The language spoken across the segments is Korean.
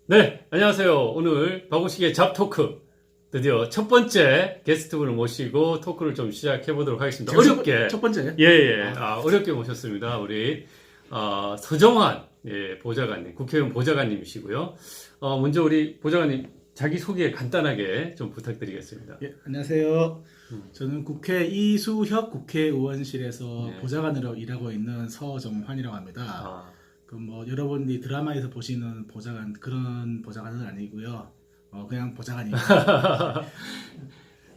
네, 안녕하세요. 오늘 박우식의 잡토크 드디어 첫 번째 게스트분을 모시고 토크를 좀 시작해 보도록 하겠습니다. 어렵게 첫 번째. 예. 어렵게 모셨습니다. 우리 서정환 보좌관님, 국회의원 보좌관님이시고요. 먼저 우리 보좌관님 자기 소개 간단하게 좀 부탁드리겠습니다. 예, 안녕하세요. 저는 국회 이수협 국회의원실에서 네. 보좌관으로 일하고 있는 서정환이라고 합니다. 아, 그 뭐 여러분이 드라마에서 보시는 보좌관 그런 보좌관은 아니고요. 그냥 보좌관입니다.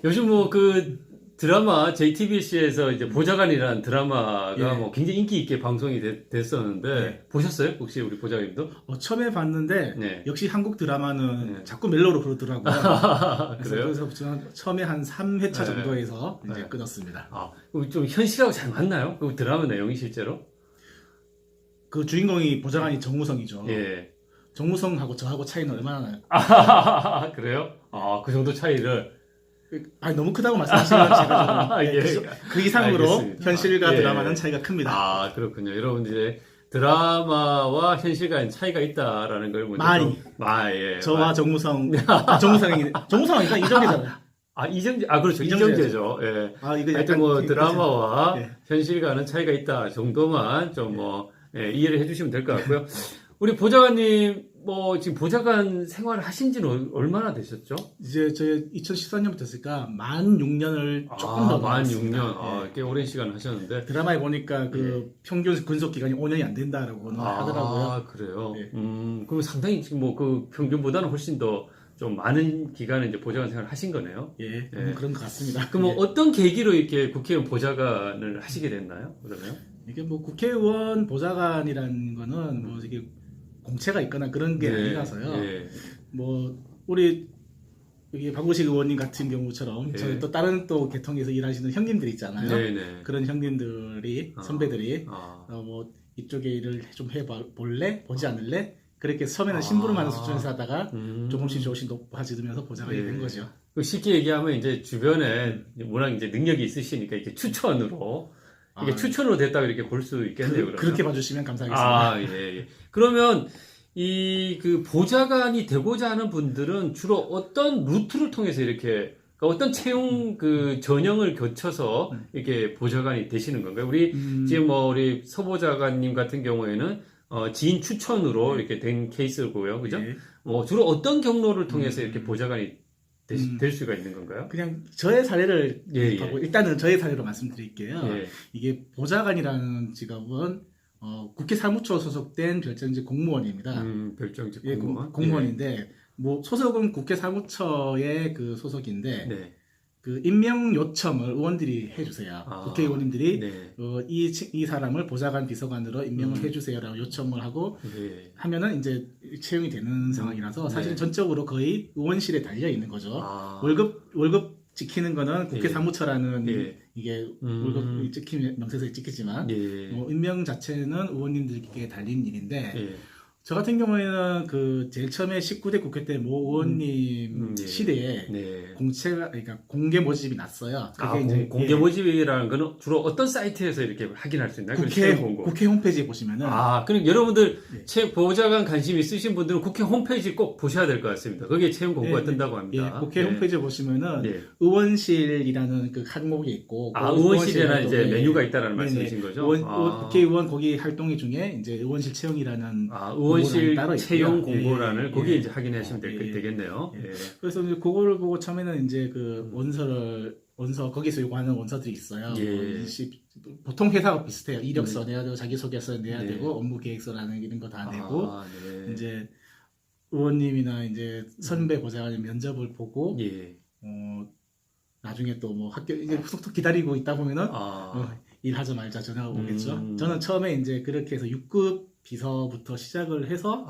요즘 뭐 그 드라마 JTBC에서 이제 보좌관이라는 드라마가 예. 뭐 굉장히 인기 있게 방송이 됐었는데 예. 보셨어요? 혹시 우리 보좌관님도? 처음에 봤는데 네. 역시 한국 드라마는 네. 자꾸 멜로로 그러더라고요. 그래요? 그래서 저는 처음에 한 3회차 네. 정도에서 이제 네. 끊었습니다. 좀 현실하고 잘 맞나요? 그 드라마 내용이 실제로? 그 주인공이 보좌관이 정우성이죠. 예. 정우성하고 저하고 차이는 얼마나 나요? 그래요? 그 정도 차이를. 아니 너무 크다고 말씀하시면 제가 좀, 예. 그 이상으로 알겠습니다. 현실과 예. 드라마는 차이가 큽니다. 그렇군요. 여러분 이제 드라마와 현실과는 차이가 있다라는 걸 먼저 많이. 예. 저와 정무성, 정무성 아니까 이정재잖아요. 그렇죠. 이정재죠. 예. 이거 하여튼 뭐 드라마와 예. 현실과는 차이가 있다 정도만 좀 이해를 해주시면 될 것 같고요. 우리 보좌관님 뭐 지금 보좌관 생활을 하신 지는 얼마나 되셨죠? 이제 저희 2014년부터 했으니까 만 6년을 조금 더 만 넘었습니다. 6년. 꽤 오랜 시간 하셨는데. 드라마에 보니까 그 평균 근속 기간이 5년이 안 된다라고 하더라고요. 그래요? 예. 그럼 상당히 지금 뭐 그 평균보다는 훨씬 더 좀 많은 기간을 이제 보좌관 생활을 하신 거네요. 예, 예. 그런 것 같습니다. 그럼 뭐 예. 어떤 계기로 이렇게 국회의원 보좌관을 하시게 됐나요? 그러면? 이게 뭐 국회의원 보좌관이라는 거는 뭐 이게 공채가 있거나 그런 게 아니라서요. 예. 뭐 우리 여기 박우식 의원님 같은 경우처럼 네. 저희 또 다른 또 계통에서 일하시는 형님들 있잖아요. 네네. 그런 형님들이 선배들이 아. 뭐 이쪽에 일을 좀 해볼래? 보지 않을래? 그렇게 처음에는 심부름하는 수준에서 하다가 조금씩 높아지면서 보좌관이 된 거죠. 쉽게 얘기하면 이제 주변에 워낙 이제 능력이 있으시니까 이렇게 추천으로 이게 추천으로 됐다고 이렇게 볼 수 있겠네요. 그러면. 그렇게 봐주시면 감사하겠습니다. 예. 그러면 이 그 보좌관이 되고자 하는 분들은 주로 어떤 루트를 통해서 이렇게 그러니까 어떤 채용 그 전형을 거쳐서 이렇게 보좌관이 되시는 건가요? 우리 지금 뭐 우리 서 보좌관님 같은 경우에는 지인 추천으로 이렇게 된 케이스고요, 그죠? 예. 뭐 주로 어떤 경로를 통해서 이렇게 보좌관이 될 수가 있는 건가요? 그냥 저의 사례를 예. 하고 일단은 저의 사례로 말씀드릴게요. 예. 이게 보좌관이라는 직업은 국회 사무처 소속된 별정직 공무원입니다. 별정직 예, 공무원. 공무원인데 뭐 소속은 국회 사무처의 그 소속인데 네. 그 임명 요청을 의원들이 해주세요. 국회의원님들이 네. 이 사람을 보좌관 비서관으로 임명을 해주세요라고 요청을 하고 네. 하면은 이제 채용이 되는 상황이라서 사실 네. 전적으로 거의 의원실에 달려 있는 거죠. 월급 지키는 거는 국회 예. 사무처라는 예. 이게 월급 찍히면 명세서에 찍히지만 예. 뭐 임명 자체는 의원님들께 달린 일인데 예. 저 같은 경우에는 그 제일 처음에 19대 국회 때 모 의원님 예. 시대에 네. 그러니까 공개 모집이 났어요. 그게 이제 공개 모집이라는 거는 주로 어떤 사이트에서 이렇게 확인할 수 있나요? 국회 홈페이지에 보시면은 그럼 여러분들 네. 보좌관 관심 있으신 분들은 국회 홈페이지 꼭 보셔야 될 것 같습니다. 거기에 채용 공고가 뜬다고 합니다. 예, 국회 홈페이지에 보시면은 네. 의원실이라는 그 항목이 있고 의원실에나 이제 활동에 메뉴가 있다라는 말씀이신 거죠? 국회의원 거기 활동이 중에 이제 의원실 채용이라는 의원실 따로 채용 있고요. 공고란을 예, 거기에 예. 이제 확인하시면 되겠네요. 예. 예. 그래서 이제 그거를 보고 처음에는 이제 그 원서 거기서 요구하는 원서들이 있어요. 예. 보통 회사가 비슷해요. 이력서 내야 되고 자기소개서 내야 네. 되고 업무 계획서라는 이런 거 다 내고 네. 이제 의원님이나 이제 선배 보좌관의 면접을 보고 예. 나중에 또 뭐 학교 이제 톡톡 기다리고 있다 보면은 일하자 말자 전화가 오겠죠. 저는 처음에 이제 그렇게 해서 6급 비서부터 시작을 해서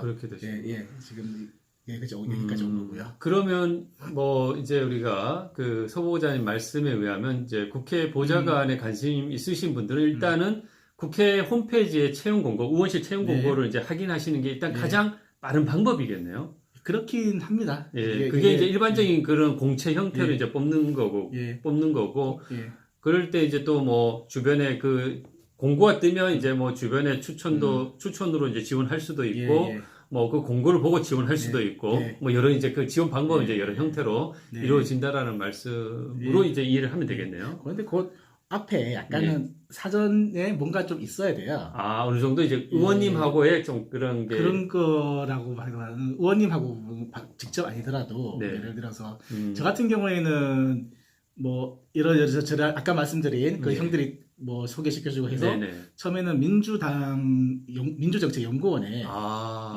그렇게 되시죠. 예, 지금 여기까지 온 거고요. 그러면 뭐 이제 우리가 그 서 보좌님 말씀에 의하면 이제 국회 보좌관에 관심 있으신 분들은 일단은 국회 홈페이지에 채용 공고, 의원실 채용 공고를 이제 확인하시는 게 일단 가장 빠른 방법이겠네요. 그렇긴 합니다. 예, 그게 이제 일반적인 그런 공채 형태로 이제 뽑는 거고, 예. 그럴 때 이제 또 뭐 주변에 그 공고가 뜨면 이제 뭐 주변에 추천으로 이제 지원할 수도 있고, 뭐 그 공고를 보고 지원할 수도 네. 있고 네. 뭐 여러 이제 그 지원 방법은 네. 이제 여러 형태로 네. 이루어진다라는 말씀으로 네. 이제 이해를 하면 되겠네요. 그런데 그 앞에 약간은 사전에 뭔가 좀 있어야 돼요. 아, 어느 정도 이제 의원님하고의 좀 그런 게 그런 거라고 하면 의원님하고 직접 아니더라도 네. 예를 들어서 저 같은 경우에는 뭐 이런 아까 말씀드린 그 네. 형들이 뭐 소개시켜주고 해서 네네. 처음에는 민주정책연구원에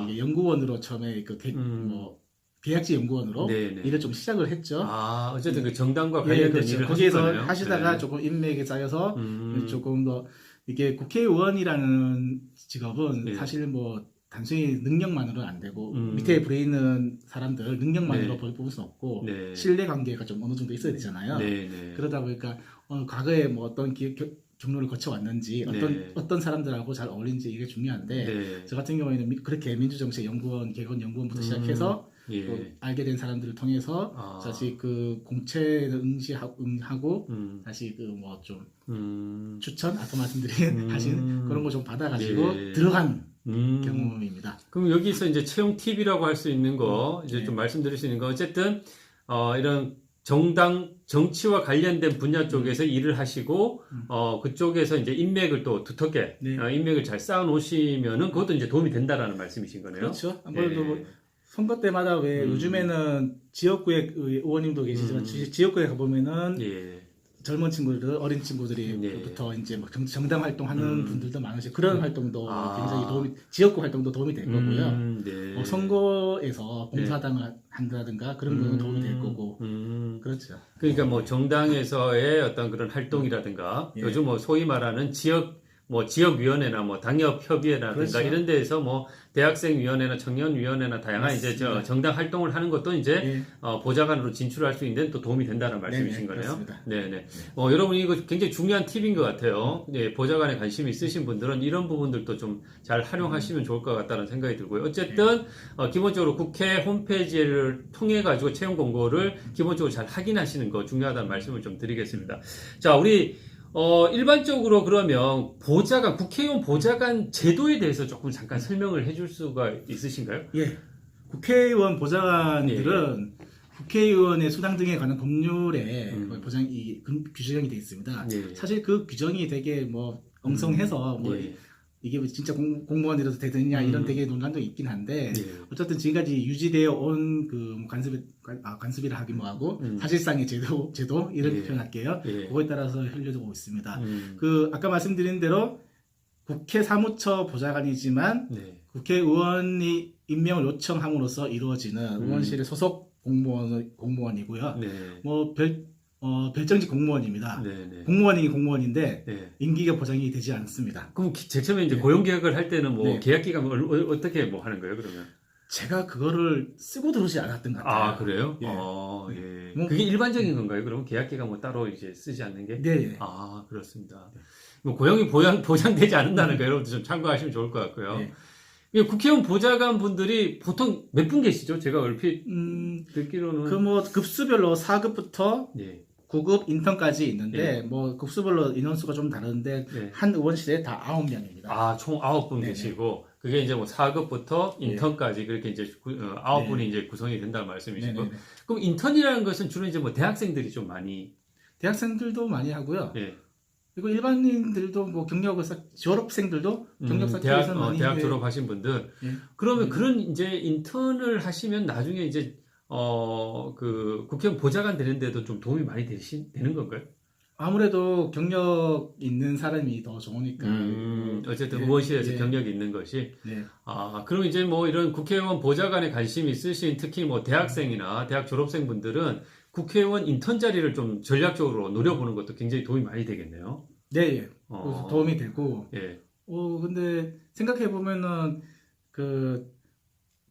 이게 연구원으로 처음에 뭐 계약직 연구원으로 네네. 일을 좀 시작을 했죠. 아, 어쨌든 그 정당과 예, 관련된 그렇죠. 일을 거기에서 하셨잖아요. 하시다가 네. 조금 인맥이 쌓여서 조금 더 이게 국회의원이라는 직업은 네. 사실 뭐 단순히 능력만으로는 안 되고 밑에 불에 있는 사람들 능력만으로 네. 뽑을 수는 없고 네. 신뢰 관계가 좀 어느 정도 있어야 되잖아요. 네네. 그러다 보니까 과거에 뭐 어떤 경로를 거쳐왔는지 네. 어떤 사람들하고 잘 어울리는지 이게 중요한데 네. 저 같은 경우에는 그렇게 민주정책연구원, 개건연구원부터 시작해서 예. 또 알게 된 사람들을 통해서 다시 그 공채를 응하고 다시 그 뭐 좀 추천 아까 말씀드린 하신 그런 거 좀 받아가지고 네. 들어간 경험입니다. 그럼 여기서 이제 채용 팁이라고 할 수 있는 거 이제 네. 좀 말씀드릴 수 있는 거 어쨌든 이런 정당 정치와 관련된 분야 쪽에서 일을 하시고 그쪽에서 이제 인맥을 또 두텁게 네. 인맥을 잘 쌓아 놓으시면은 그것도 이제 도움이 된다라는 말씀이신 거네요. 그렇죠. 아무래도 예. 선거 때마다 왜 요즘에는 지역구에 의원님도 계시지만 지역구에 가보면은 예. 젊은 친구들, 어린 친구들이부터 이제 막 정당 활동하는 분들도 많으시고 그런 활동도 굉장히 지역구 활동도 도움이 될 거고요. 네. 뭐 선거에서 봉사당을 한다든가 그런 거는 도움이 될 거고 그렇죠. 그러니까 뭐 정당에서의 어떤 그런 활동이라든가 예. 요즘 뭐 소위 말하는 지역위원회나 뭐 당협협의회라든가 그렇죠. 이런 데에서 뭐 대학생위원회나 청년위원회나 다양한 맞습니다. 이제 정당 활동을 하는 것도 이제 예. 보좌관으로 진출할 수 있는 또 도움이 된다는 말씀이신 네네, 거네요. 그렇습니다. 네네. 여러분 이거 굉장히 중요한 팁인 것 같아요. 네, 보좌관에 관심이 있으신 분들은 이런 부분들도 좀 잘 활용하시면 좋을 것 같다는 생각이 들고요. 어쨌든 기본적으로 국회 홈페이지를 통해 가지고 채용 공고를 기본적으로 잘 확인하시는 거 중요하다는 말씀을 좀 드리겠습니다. 자, 우리 일반적으로 그러면 국회의원 보좌관 제도에 대해서 조금 잠깐 설명을 해줄 수가 있으신가요? 예. 국회의원 보좌관들은 국회의원의 수당 등에 관한 법률에 규정이 되어 있습니다. 예. 사실 그 규정이 되게 뭐 엉성해서 뭐 예. 이게 진짜 공무원이라도 되느냐 이런 되게 논란도 있긴 한데 예. 어쨌든 지금까지 유지되어 온 그 관습이라 하긴 뭐하고 사실상의 제도 이렇게 표현할게요. 예. 그거에 따라서 흘려지고 있습니다. 그 아까 말씀드린 대로 국회 사무처 보좌관이지만 네. 국회의원이 임명을 요청함으로써 이루어지는 의원실의 소속 공무원이고요. 네. 뭐 별정직 공무원입니다. 네. 공무원이긴 공무원인데 네. 임기가 보장이 되지 않습니다. 그럼 제일 처음에 이제 고용 계약을 할 때는 뭐 네. 계약 기간을 어떻게 뭐 하는 거예요, 그러면? 제가 그거를 쓰고 들어오지 않았던 것 같아요. 아, 그래요? 예. 예. 뭐- 그게 일반적인 건가요? 그러면 계약 기간 뭐 따로 이제 쓰지 않는 게? 네. 아, 그렇습니다. 뭐 고용이 보장되지 않는다는 거 여러분들 좀 참고하시면 좋을 것 같고요. 네. 이 국회의원 보좌관 분들이 보통 몇 분 계시죠? 제가 얼핏 듣기로는 그 뭐 급수별로 4급부터 예. 9급 인턴까지 있는데 뭐 급수별로 인원수가 좀 다른데 네. 한 의원실에 다 9명입니다. 아, 총 9분 네네. 계시고 그게 이제 뭐 4급부터 인턴까지 그렇게 이제 9분이 이제 구성이 된다는 말씀이시고. 네네네. 그럼 인턴이라는 것은 주로 이제 뭐 대학생들이 좀 많이 대학생들도 많이 하고요. 예. 그리고 일반인들도 뭐 졸업생들도 경력 쌓기위해서 많이 대학 졸업하신 분들. 예. 그러면 그런 이제 인턴을 하시면 나중에 이제 그 국회의원 보좌관 되는데도 좀 도움이 많이 되는 건가요? 아무래도 경력 있는 사람이 더 좋으니까. 어쨌든 예, 의원실에서 예. 경력이 있는 것이. 네. 그럼 이제 뭐 이런 국회의원 보좌관에 관심이 있으신 특히 뭐 대학생이나 대학 졸업생 분들은 국회의원 인턴 자리를 좀 전략적으로 노려보는 것도 굉장히 도움이 많이 되겠네요. 네, 예. 그래서 도움이 되고. 예. 근데 생각해보면은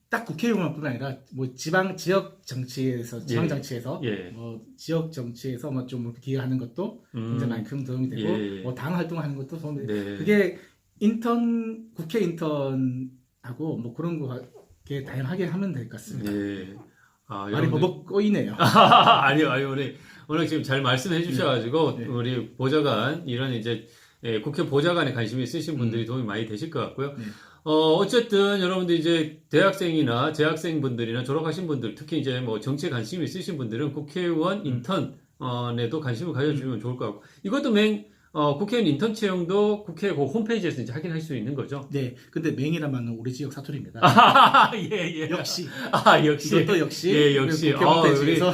딱 국회의원뿐만 아니라 뭐 지역 정치에서 예. 뭐 지역 정치에서 뭐 좀 기여하는 것도 굉장히 많이 큰 도움이 되고 예. 뭐 당 활동하는 것도 도움이 되고 네. 그게 국회 인턴하고 뭐 그런 거 이렇게 다양하게 하면 될 것 같습니다. 네. 말이 버벅 꼬이네요. 아니요, 오늘 지금 잘 말씀해 주셔가지고, 네. 우리 보좌관, 이런 이제, 국회 보좌관에 관심이 있으신 분들이 도움이 많이 되실 것 같고요. 네. 어쨌든 여러분들 이제 대학생이나 재학생분들이나 졸업하신 분들, 특히 이제 뭐 정치에 관심이 있으신 분들은 국회의원 인턴에도 관심을 가져주면 좋을 것 같고, 이것도 국회의원 인턴 채용도 국회 그 홈페이지에서 이제 확인할 수 있는 거죠. 네, 근데 맹이라면 우리 지역 사투리입니다. 예. 역시. 역시. 이것도 역시. 예, 역시. 국회 홈페이지에서.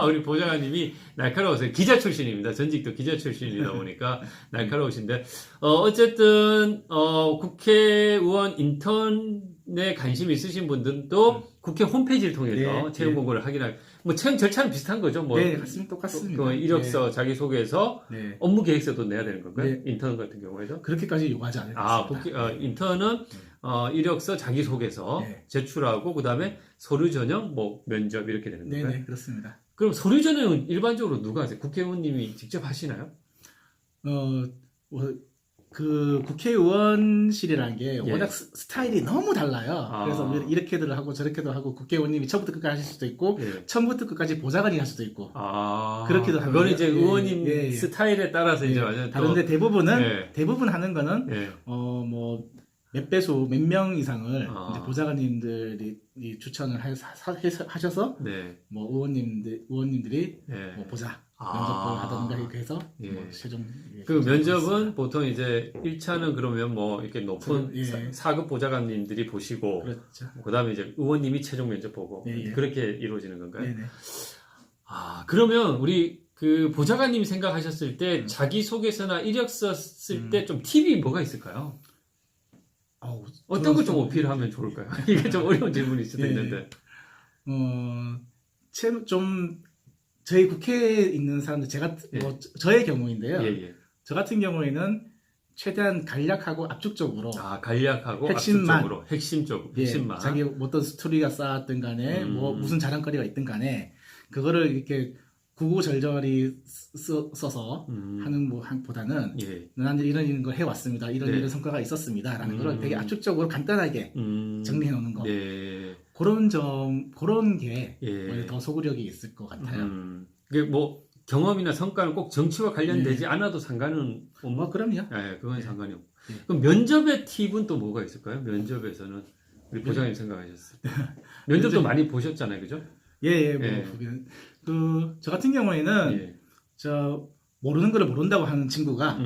우리 보좌관님이 날카로우세요. 기자 출신입니다. 전직도 기자 출신이다 보니까 날카로우신데, 어쨌든, 국회의원 인턴에 관심이 있으신 분들도 국회 홈페이지를 통해서 네, 채용 공고를 확인할, 뭐 채용 절차는 비슷한 거죠. 뭐. 네, 똑같습니다. 그 이력서, 자기소개서, 네. 업무 계획서도 내야 되는 건가요? 네. 인턴 같은 경우에도? 그렇게까지 요구하지 않을 것 같습니다. 인턴은 이력서, 자기소개서 네. 제출하고 그다음에 서류 전형, 뭐 면접 이렇게 되는 건가요? 네, 그렇습니다. 그럼 서류 전형은 일반적으로 누가 하세요? 국회의원님이 직접 하시나요? 그 국회의원실이라는 게 예. 워낙 스타일이 너무 달라요. 아. 그래서 이렇게들 하고 저렇게도 하고 국회의원님이 처음부터 끝까지 하실 수도 있고 예. 처음부터 끝까지 보좌관이 할 수도 있고 그거는 그렇게도 합니다. 이제 예, 의원님 예. 스타일에 따라서 이제 완전 다른데 대부분은 예. 대부분 하는 거는 예. 뭐 몇 배수 몇 명 이상을 아. 이제 보좌관님들이 추천을 하셔서 네. 뭐 의원님들이 예. 뭐 보자 아. 면접을 하던가 이렇게 해서 예. 뭐 최종 그 면접은 보통 이제 1차는 그러면 뭐 이렇게 높은 예. 4급 보좌관님들이 보시고 그렇죠. 그다음에 이제 의원님이 최종 면접 보고 예. 그렇게 이루어지는 건가요? 네네. 그러면 우리 그 보좌관님이 생각하셨을 때 자기소개서나 이력서 쓸 때 좀 팁이 뭐가 있을까요? 어떤 걸 좀 어필하면 좋을까요? 이게 좀 어려운 질문일 수도 예. 있는데. 좀 저희 국회에 있는 사람들 뭐 저의 경우인데요. 예. 저 같은 경우에는 최대한 간략하고 압축적으로 간략하고 핵심만. 압축적으로 핵심만. 자기 어떤 스토리가 쌓았든 간에 뭐 무슨 자랑거리가 있든 간에 그거를 이렇게 구구절절히 써서 하는 보다는 예. 나는 이런 걸 해왔습니다. 이런 네. 성과가 있었습니다.라는 거를 되게 압축적으로 간단하게 정리해 놓는 거. 네. 그런 게 예. 더 소구력이 있을 것 같아요. 그게 뭐 경험이나 성과는 꼭 정치와 관련되지 않아도 상관은 뭐 그럼요. 예, 그건 상관이 없고. 예. 그럼 면접의 팁은 또 뭐가 있을까요? 면접에서는 우리 보장님 생각하셨을 때 면접도 많이 보셨잖아요, 그죠? 예. 저 같은 경우에는 예. 모르는 거를 모른다고 하는 친구가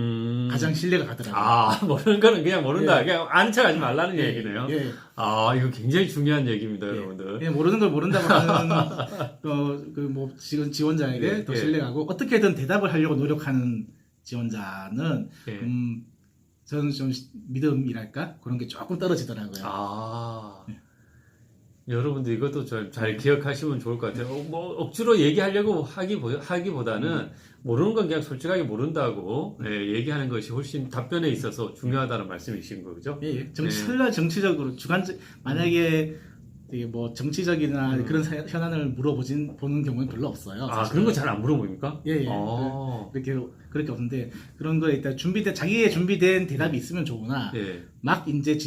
가장 신뢰가 가더라고요. 모르는 거는 그냥 모른다. 예. 그냥 아는 척하지 말라는 얘기네요. 예. 이거 굉장히 중요한 얘기입니다, 여러분들. 예, 모르는 걸 모른다고 하는 지금 지원자에게 예. 더 예. 신뢰가고 어떻게든 대답을 하려고 노력하는 지원자는 예. 저는 좀 믿음이랄까 그런 게 조금 떨어지더라고요. 여러분들 이것도 잘 기억하시면 좋을 것 같아요. 뭐 억지로 얘기하려고 하기보다는 모르는 건 그냥 솔직하게 모른다고 얘기하는 것이 훨씬 답변에 있어서 중요하다는 말씀이신 거죠? 예. 설날 정치적으로 만약에 되게 뭐 정치적이나 그런 현안을 보는 경우는 별로 없어요. 사실은. 그런 거 잘 안 물어봅니까? 예. 그렇게 없는데 그런 거에 일단 자기의 준비된 대답이 있으면 좋으나 막 이제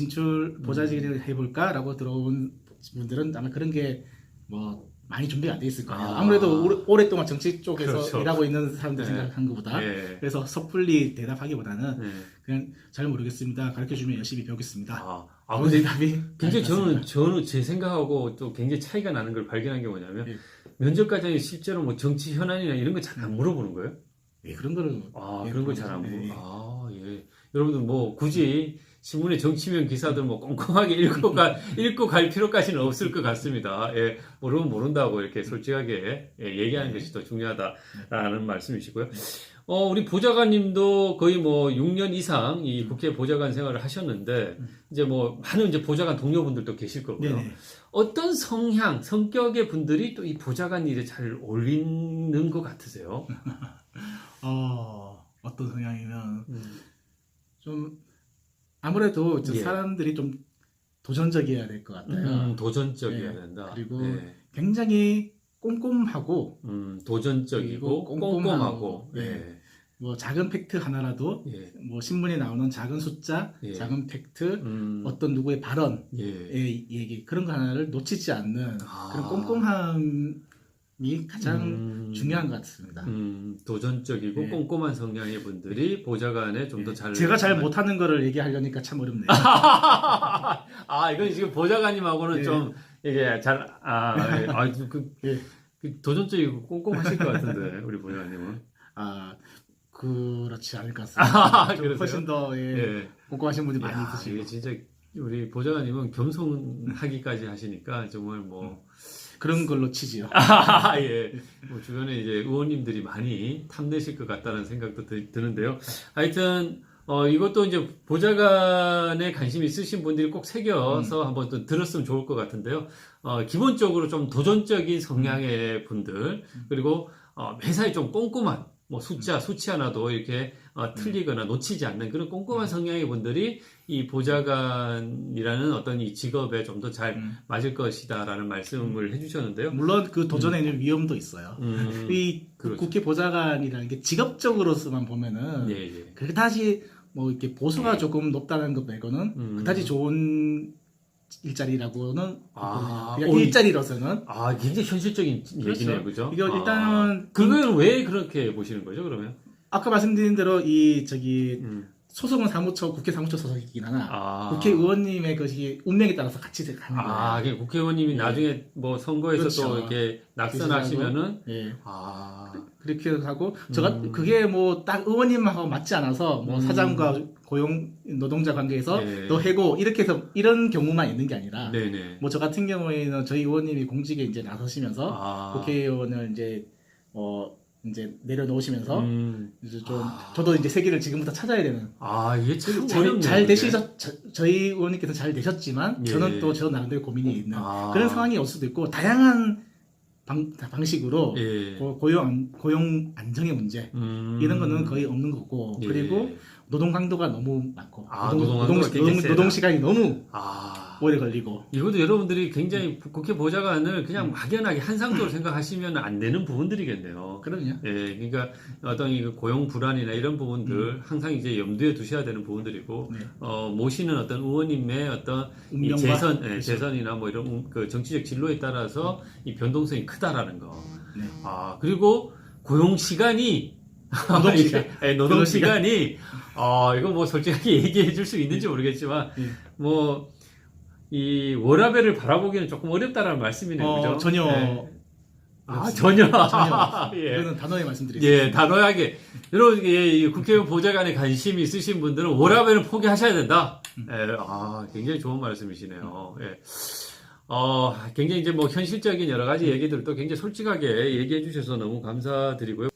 보좌진을 해볼까라고 들어온 분들은 아마 그런 게 뭐 많이 준비가 안 돼 있을 거예요. 아무래도 오랫동안 정치 쪽에서 그렇죠. 일하고 있는 사람들 생각한 것보다 그래서 섣불리 대답하기보다는 그냥 잘 모르겠습니다. 가르쳐주면 열심히 배우겠습니다. 근데 대답이 굉장히 저는 제 생각하고 또 굉장히 차이가 나는 걸 발견한 게 뭐냐면 면접 과정에 실제로 뭐 정치 현안이나 이런 거 잘 안 물어보는 거예요? 예, 그런 거를 그런 거 잘 안 물어. 여러분들 뭐 굳이 신문의 정치면 기사들 뭐 꼼꼼하게 읽고 갈 필요까지는 없을 것 같습니다. 모르면 모른다고 이렇게 솔직하게 얘기하는 것이 더 중요하다라는 말씀이시고요. 우리 보좌관님도 거의 뭐 6년 이상 이 국회 보좌관 생활을 하셨는데 이제 뭐 많은 이제 보좌관 동료분들도 계실 거고요. 네네. 어떤 성격의 분들이 또 이 보좌관 일에 잘 어울리는 것 같으세요? 어떤 성향이면 좀 아무래도 사람들이 좀 도전적이어야 될 것 같아요. 도전적이어야 된다. 그리고 굉장히 꼼꼼하고 도전적이고 꼼꼼하고 뭐 작은 팩트 하나라도 뭐 신문에 나오는 작은 숫자, 작은 팩트, 어떤 누구의 발언, 얘기 그런 거 하나를 놓치지 않는 그런 꼼꼼함 가장 중요한 것 같습니다. 도전적이고 네. 꼼꼼한 성향의 분들이 보좌관에 좀 더 잘. 제가 잘 못하는 거를 얘기하려니까 참 어렵네요. 아, 이건 지금 보좌관님하고는 네. 좀 이게 잘, 예. 그 도전적이고 꼼꼼하실 것 같은데, 우리 보좌관님은. 그렇지 않을 것 같습니다. 좀 그러세요? 훨씬 더 예. 꼼꼼하신 분들이 많이 야, 있으시고. 이게 진짜 우리 보좌관님은 겸손하기까지 하시니까 정말 뭐. 그런 걸로 치지요. 예. 뭐 주변에 이제 의원님들이 많이 탐내실 것 같다는 생각도 드는데요. 하여튼, 이것도 이제 보좌관에 관심 있으신 분들이 꼭 새겨서 한번 또 들었으면 좋을 것 같은데요. 기본적으로 좀 도전적인 성향의 분들, 그리고, 매사에 좀 꼼꼼한, 뭐 수치 하나도 이렇게 틀리거나 놓치지 않는 그런 꼼꼼한 성향의 분들이 이 보좌관이라는 어떤 이 직업에 좀 더 잘 맞을 것이다라는 말씀을 해주셨는데요. 물론 그 도전에는 위험도 있어요. 이 그렇죠. 국회 보좌관이라는 게 직업적으로서만 보면은 예, 예. 그다지 뭐 이렇게 보수가 조금 높다는 것 말고는 그다지 좋은 일자리라고는 그냥 일자리로서는 굉장히 현실적인 그렇죠. 얘기네요, 그죠? 이거 일단은 그걸 왜 그렇게 보시는 거죠, 그러면? 아까 말씀드린 대로 소속은 사무처, 국회 사무처 소속이긴 하나 국회의원님의 것이 운명에 따라서 같이 가는 거예요. 그게 국회의원님이 나중에 뭐 선거에서 그렇죠. 또 이렇게 낙선하시면은 예. 그렇게 하고 그게 뭐 딱 의원님하고 맞지 않아서 뭐 사장과 고용 노동자 관계에서 너 해고 이렇게 해서 이런 경우만 있는 게 아니라 네네. 뭐 저 같은 경우에는 저희 의원님이 공직에 이제 나서시면서 국회의원을 이제 내려놓으시면서 이제 좀 저도 이제 세기를 지금부터 찾아야 되는. 이게 참 잘 저희 의원님께서 잘 되셨지만 저는 또 저 나름대로 고민이 있는 그런 상황이 올 수도 있고 다양한 방식으로 고용 안정의 문제 이런 거는 거의 없는 거고 그리고 노동 강도가 너무 많고 노동 시간이 너무 오래 걸리고 이것도 여러분들이 굉장히 국회 보좌관을 그냥 막연하게 한상적으로 생각하시면 안 되는 부분들이겠네요. 그럼요. 예, 그러니까 어떤 이 고용 불안이나 이런 부분들 항상 이제 염두에 두셔야 되는 부분들이고 모시는 어떤 의원님의 어떤 이 재선이나 뭐 이런 그 정치적 진로에 따라서 이 변동성이 크다라는 거. 그리고 고용 시간이 노동 시간이 이거 뭐 솔직하게 얘기해 줄 수 있는지 모르겠지만 이 워라밸을 바라보기는 조금 어렵다라는 말씀이네요. 그죠? 전혀. 전혀. 이거는 단호하게 말씀드리겠습니다. 예, 단호하게. 여러분, 이 국회의원 보좌관에 관심이 있으신 분들은 워라밸을 포기하셔야 된다. 굉장히 좋은 말씀이시네요. 예. 굉장히 이제 뭐 현실적인 여러 가지 얘기들을 또 굉장히 솔직하게 얘기해 주셔서 너무 감사드리고요.